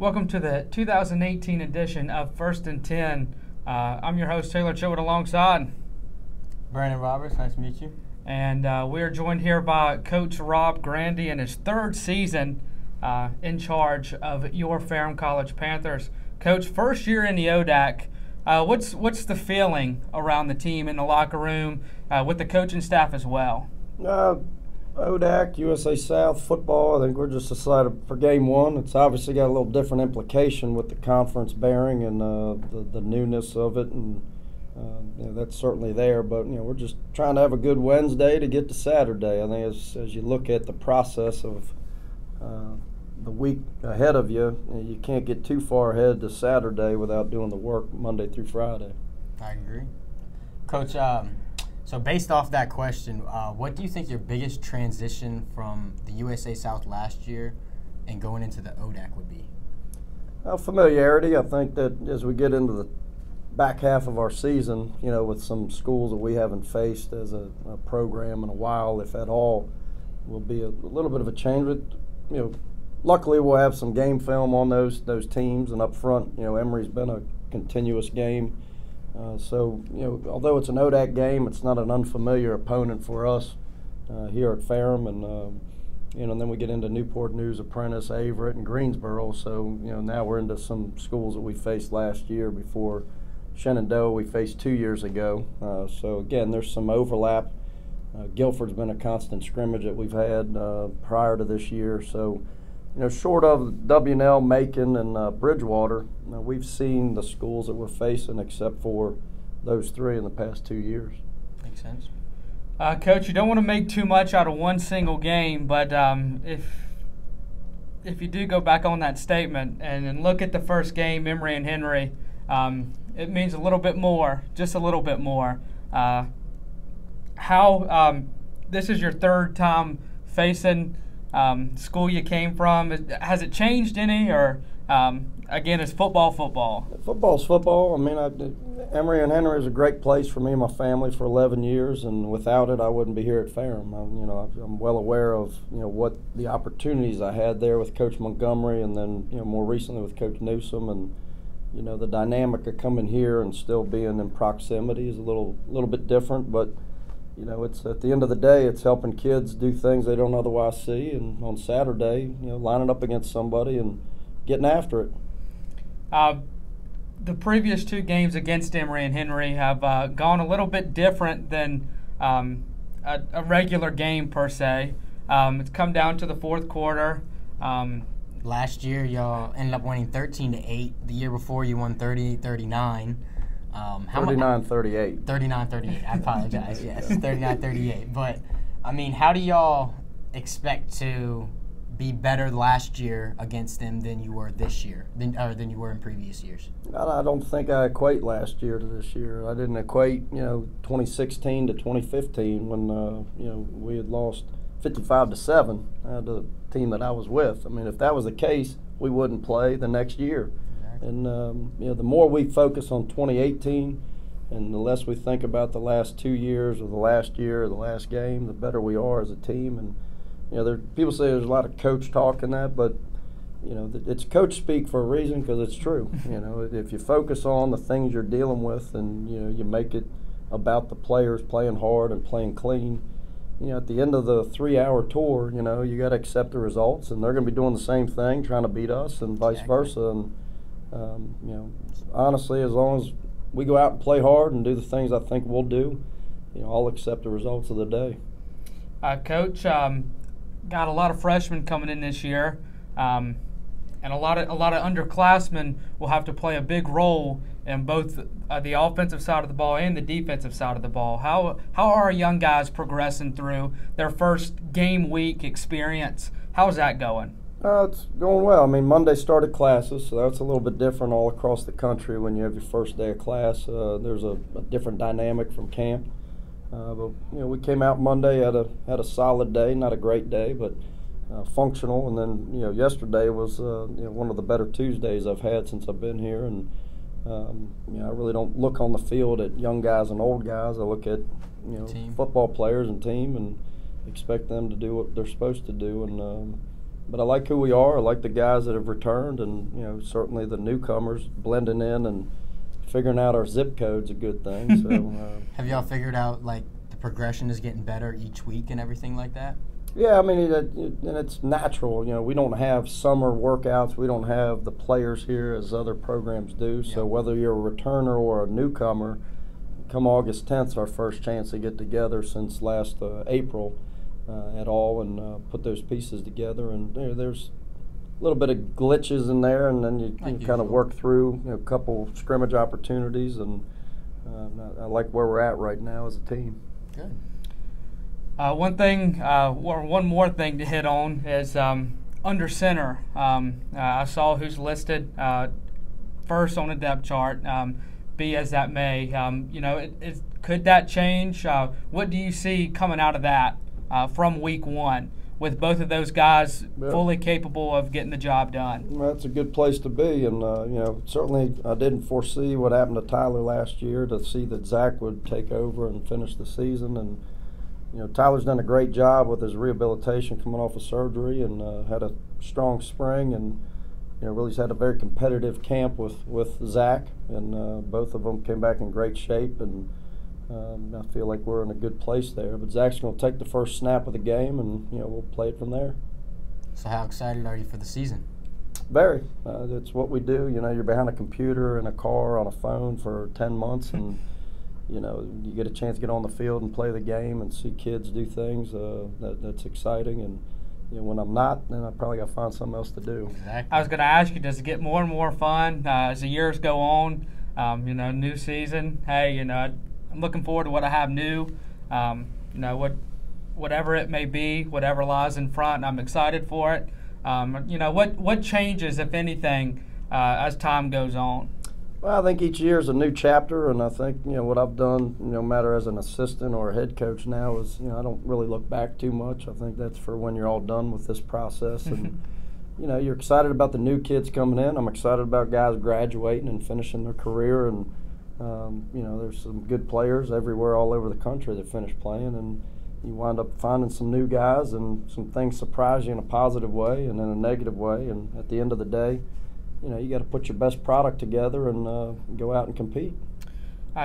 Welcome to the 2018 edition of First and 10. I'm your host, Taylor Chitwood, alongside Brandon Roberts. Nice to meet you. And we are joined here by Coach Rob Grande in his third season in charge of your Ferrum College Panthers. Coach, first year in the ODAC. What's the feeling around the team in the locker room with the coaching staff as well? ODAC, USA South football, I think we're just excited for game one. It's obviously got a little different implication with the conference bearing and the newness of it, and that's certainly there. But we're just trying to have a good Wednesday to get to Saturday. I think as you look at the process of the week ahead of you, you can't get too far ahead to Saturday without doing the work Monday through Friday. I agree. Coach, so based off that question, what do you think your biggest transition from the USA South last year and going into the ODAC would be? Familiarity. I think that as we get into the back half of our season, with some schools that we haven't faced as a program in a while, if at all, will be a little bit of a change. But, luckily we'll have some game film on those teams, and up front, Emory's been a continuous game. So, although it's an ODAC game, it's not an unfamiliar opponent for us here at Ferrum, and then we get into Newport News, Apprentice, Averett, and Greensboro. So, now we're into some schools that we faced last year before Shenandoah we faced 2 years ago. So, again, there's some overlap. Guilford's been a constant scrimmage that we've had prior to this year. So, short of W&L, Macon, and Bridgewater, we've seen the schools that we're facing except for those three in the past 2 years. Makes sense. Coach, you don't want to make too much out of one single game, but if you do go back on that statement and look at the first game, Emory and Henry, it means a little bit more, just a little bit more. This is your third time facing school you came from. Has it changed any, or again, is football? Football's football. I mean, Emory and Henry is a great place for me and my family for 11 years, and without it, I wouldn't be here at Ferrum. I'm well aware of what the opportunities I had there with Coach Montgomery, and then more recently with Coach Newsom, and the dynamic of coming here and still being in proximity is a little bit different, but. It's at the end of the day, it's helping kids do things they don't otherwise see, and on Saturday, lining up against somebody and getting after it. The previous two games against Emory and Henry have gone a little bit different than a regular game per se. It's come down to the fourth quarter. Last year, y'all ended up winning 13-8. The year before, you won 38-39. 39-38. 39-38. I apologize. Yes, 39-38. But I mean, how do y'all expect to be better last year against them than you were this year, than you were in previous years? I don't think I equate last year to this year. I didn't equate 2016 to 2015 when we had lost 55-7 to the team that I was with. I mean, if that was the case, we wouldn't play the next year. And the more we focus on 2018 and the less we think about the last 2 years or the last year or the last game, the better we are as a team. And people say there's a lot of coach talk in that, but it's coach speak for a reason, because it's true. If you focus on the things you're dealing with and you make it about the players playing hard and playing clean, at the end of the 3-hour tour, you got to accept the results, and they're going to be doing the same thing, trying to beat us, and vice versa. And honestly, as long as we go out and play hard and do the things I think we'll do, I'll accept the results of the day. Coach, got a lot of freshmen coming in this year, and a lot of underclassmen will have to play a big role in both the offensive side of the ball and the defensive side of the ball. How are our young guys progressing through their first game week experience? How's that going? It's going well. I mean, Monday started classes, so that's a little bit different all across the country. When you have your first day of class, there's a different dynamic from camp. But we came out Monday, had a solid day, not a great day, but functional. And then yesterday was one of the better Tuesdays I've had since I've been here. And I really don't look on the field at young guys and old guys. I look at football players and team, and expect them to do what they're supposed to do. And But I like who we are. I like the guys that have returned, and certainly the newcomers blending in and figuring out our zip code's a good thing. So have y'all figured out like the progression is getting better each week and everything like that? Yeah, I mean, and it's natural. We don't have summer workouts. We don't have the players here as other programs do. So whether you're a returner or a newcomer, come August 10th, our first chance to get together since last April at all, and put those pieces together. And there's a little bit of glitches in there, and then you kind of work through a couple scrimmage opportunities, and I like where we're at right now as a team. Good. One more thing to hit on is under center. I saw who's listed first on the depth chart. Be as that may, could that change? What do you see coming out of that from week one, with both of those guys fully capable of getting the job done? Well, that's a good place to be, and certainly I didn't foresee what happened to Tyler last year, to see that Zach would take over and finish the season. And Tyler's done a great job with his rehabilitation coming off of surgery, and had a strong spring, and really has had a very competitive camp with Zach, and both of them came back in great shape, and I feel like we're in a good place there. But Zach's going to take the first snap of the game, and we'll play it from there. So how excited are you for the season? Very. It's what we do. You're behind a computer, in a car, on a phone for 10 months, and you get a chance to get on the field and play the game and see kids do things. That's exciting. And when I'm not, then I probably got to find something else to do. Exactly. I was going to ask you, does it get more and more fun as the years go on? New season. Hey, I'm looking forward to what I have new. Whatever it may be, whatever lies in front, I'm excited for it. What changes, if anything, as time goes on? Well, I think each year is a new chapter, and I think what I've done, no matter as an assistant or a head coach now, is I don't really look back too much. I think that's for when you're all done with this process, and you're excited about the new kids coming in. I'm excited about guys graduating and finishing their career, and there's some good players everywhere all over the country that finish playing, and you wind up finding some new guys, and some things surprise you in a positive way and in a negative way, and at the end of the day, you got to put your best product together and go out and compete.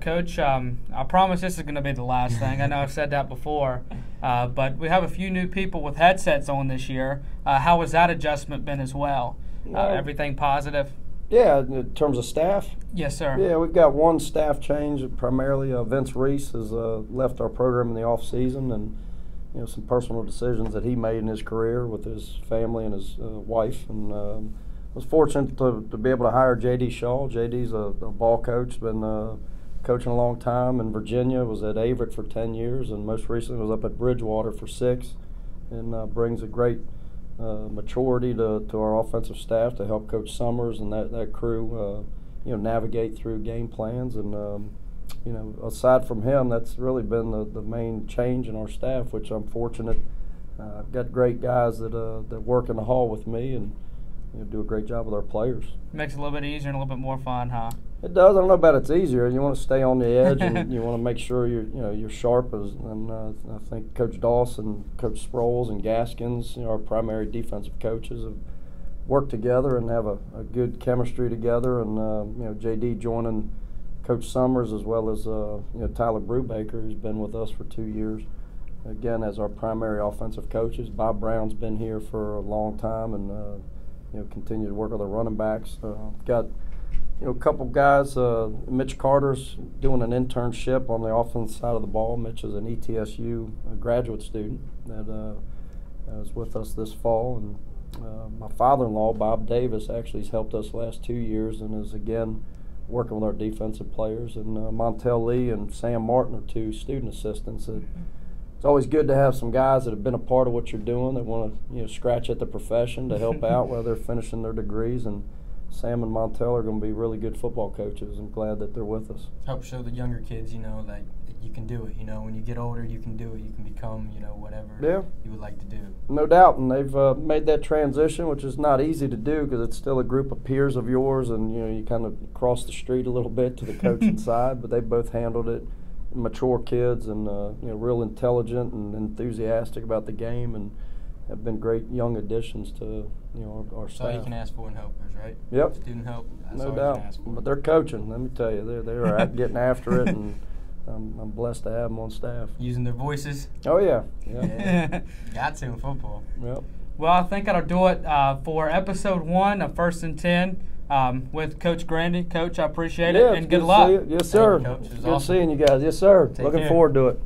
Coach, I promise this is going to be the last thing. I know I've said that before, but we have a few new people with headsets on this year. How has that adjustment been as well? Everything positive? Yeah, in terms of staff? Yes, sir. Yeah, we've got one staff change. Primarily, Vince Reese has left our program in the off season, and some personal decisions that he made in his career with his family and his wife, and was fortunate to be able to hire J.D. Shaw. J.D.'s a ball coach, been coaching a long time in Virginia, was at Averitt for 10 years, and most recently was up at Bridgewater for 6, and brings a great maturity to our offensive staff to help Coach Summers and that crew navigate through game plans. And aside from him, that's really been the main change in our staff, which I'm fortunate. I've got great guys that work in the hall with me and do a great job with our players. Makes it a little bit easier and a little bit more fun, huh? It does. I don't know about it's easier. You want to stay on the edge, and you want to make sure you're sharp. And I think Coach Dawson, Coach Sproles, and Gaskins, our primary defensive coaches, have worked together and have a good chemistry together. And JD joining Coach Summers, as well as Tyler Brubaker, who's been with us for 2 years, again as our primary offensive coaches. Bob Brown's been here for a long time, and continue to work with our running backs. Got a couple guys. Mitch Carter's doing an internship on the offense side of the ball. Mitch is an ETSU graduate student that is with us this fall. And my father-in-law, Bob Davis, actually has helped us the last 2 years and is again working with our defensive players. And Montel Lee and Sam Martin are 2 student assistants. It's always good to have some guys that have been a part of what you're doing that want to scratch at the profession to help out while they're finishing their degrees. And Sam and Montel are going to be really good football coaches. I'm glad that they're with us. Help show the younger kids, that you can do it. When you get older, you can do it. You can become, whatever you would like to do. No doubt, and they've made that transition, which is not easy to do because it's still a group of peers of yours, and you kind of cross the street a little bit to the coaching side, but they both handled it. Mature kids and real intelligent and enthusiastic about the game, and have been great young additions to our That's all you staff. can ask for in helpers, right? Yep. Student help. That's No all you doubt. can ask for. But they're coaching. Let me tell you, they're getting after it, and I'm blessed to have them on staff. Using their voices. Oh yeah. Yeah. Got to in football. Yep. Well, I think that'll do it for episode 1 of First and 10 with Coach Grande. Coach, I appreciate it, Yeah, and it's good to luck. see you. Yes, sir. Thank you, Coach. It was Good awesome. seeing you guys. Yes, sir. Take Looking care. forward to it.